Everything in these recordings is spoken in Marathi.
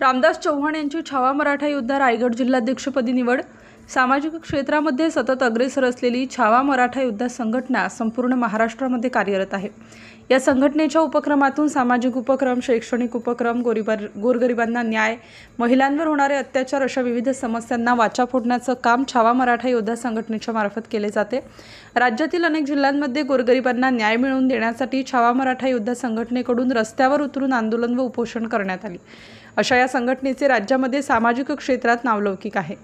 रामदास चव्हाण यांची छावा मराठा योद्धा रायगड जिल्हाध्यक्षपदी निवड। सामाजिक क्षेत्रामध्ये सतत अग्रेसर असलेली छावा मराठा योद्धा संघटना संपूर्ण महाराष्ट्रामध्ये कार्यरत आहे। या संघटनेच्या उपक्रमातून सामाजिक उपक्रम, शैक्षणिक उपक्रम, गोरगरिबांना न्याय, महिलांवर होणारे अत्याचार अशा विविध समस्यांना वाचा फोडण्याचं काम छावा मराठा योद्धा संघटनेच्या मार्फत केले जाते। राज्यातील अनेक जिल्ह्यांमध्ये गोरगरिबांना न्याय मिळवून देण्यासाठी छावा मराठा योद्धा संघटनेकडून रस्त्यावर उतरून आंदोलन व उपोषण करण्यात आले। अशा या संघटनेचे राज्यामध्ये सामाजिक क्षेत्रात नावलौकिक आहे।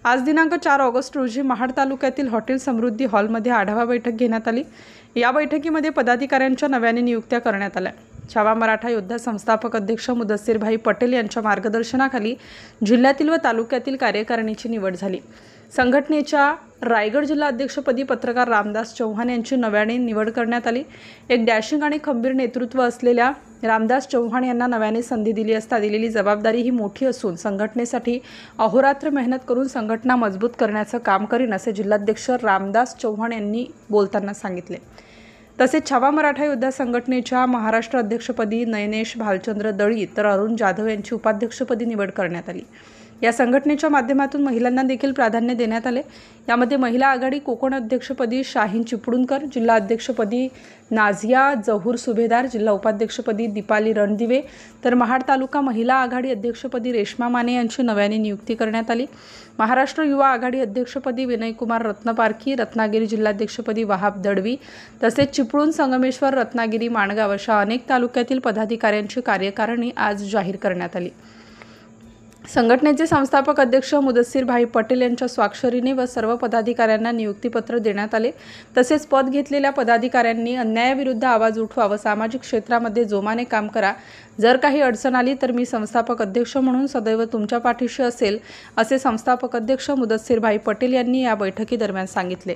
आज दिनांक 4 ऑगस्ट रोजी महाड तालुक्यातील हॉटेल समृद्धी हॉलमध्ये आढावा बैठक घेण्यात आली। या बैठकीमध्ये पदाधिकाऱ्यांच्या नव्याने नियुक्त्या करण्यात आल्या। छावा मराठा योद्धा संस्थापक अध्यक्ष मुदस्सीर भाई पटेल यांच्या मार्गदर्शनाखाली जिल्ह्यातील व तालुक्यातील कार्यकारिणीची निवड झाली। संघटनेच्या रायगड जिल्हाध्यक्षपदी पत्रकार रामदास चव्हाण यांची नव्याने निवड करण्यात आली। एक डॅशिंग आणि खंबीर नेतृत्व असलेल्या रामदास चव्हाण यांना नव्याने संधी दिली असता दिलेली जबाबदारी ही मोठी असून संघटनेसाठी अहोरात्र मेहनत करून संघटना मजबूत करण्याचं काम करीन असे जिल्हाध्यक्ष रामदास चव्हाण यांनी बोलताना सांगितले। तसेच छावा मराठा योद्धा संघटनेच्या महाराष्ट्र अध्यक्षपदी नयनेश भालचंद्र दळी तर अरुण जाधव यांची उपाध्यक्षपदी निवड करण्यात आली। या संघटनेच्या माध्यमातून महिलांना देखील प्राधान्य देण्यात आले। यामध्ये महिला आघाडी कोकण अध्यक्षपदी शाहीन चिपळूणकर, जिल्हा अध्यक्षपदी नाझिया जहूर सुभेदार, जिल्हा उपाध्यक्षपदी दीपाली रणदिवे तर महाड तालुका महिला आघाडी अध्यक्षपदी रेश्मा माने यांची नव्याने नियुक्ती करण्यात आली। महाराष्ट्र युवा आघाडी अध्यक्षपदी विनयकुमार रत्नपारखी, रत्नागिरी जिल्हाध्यक्षपदी वहाब दळवी तसेच चिपळूण, संगमेश्वर, रत्नागिरी, माणगाव अशा अनेक तालुक्यातील पदाधिकाऱ्यांची कार्यकारिणी आज जाहीर करण्यात आली। संघटनेचे संस्थापक अध्यक्ष मुदस्सीर भाई पटेल यांच्या स्वाक्षरीने व सर्व पदाधिकाऱ्यांना नियुक्तीपत्र देण्यात आले। तसेच पद घेतलेल्या पदाधिकाऱ्यांनी अन्यायाविरुद्ध आवाज उठवा व सामाजिक क्षेत्रामध्ये जोमाने काम करा। जर काही अडचण आली तर मी संस्थापक अध्यक्ष म्हणून सदैव तुमच्या पाठीशी असेल असे संस्थापक अध्यक्ष मुदस्सीर भाई पटेल यांनी या बैठकीदरम्यान सांगितले।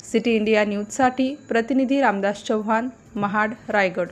सिटी इंडिया न्यूजसाठी प्रतिनिधी रामदास चव्हाण, महाड, रायगड।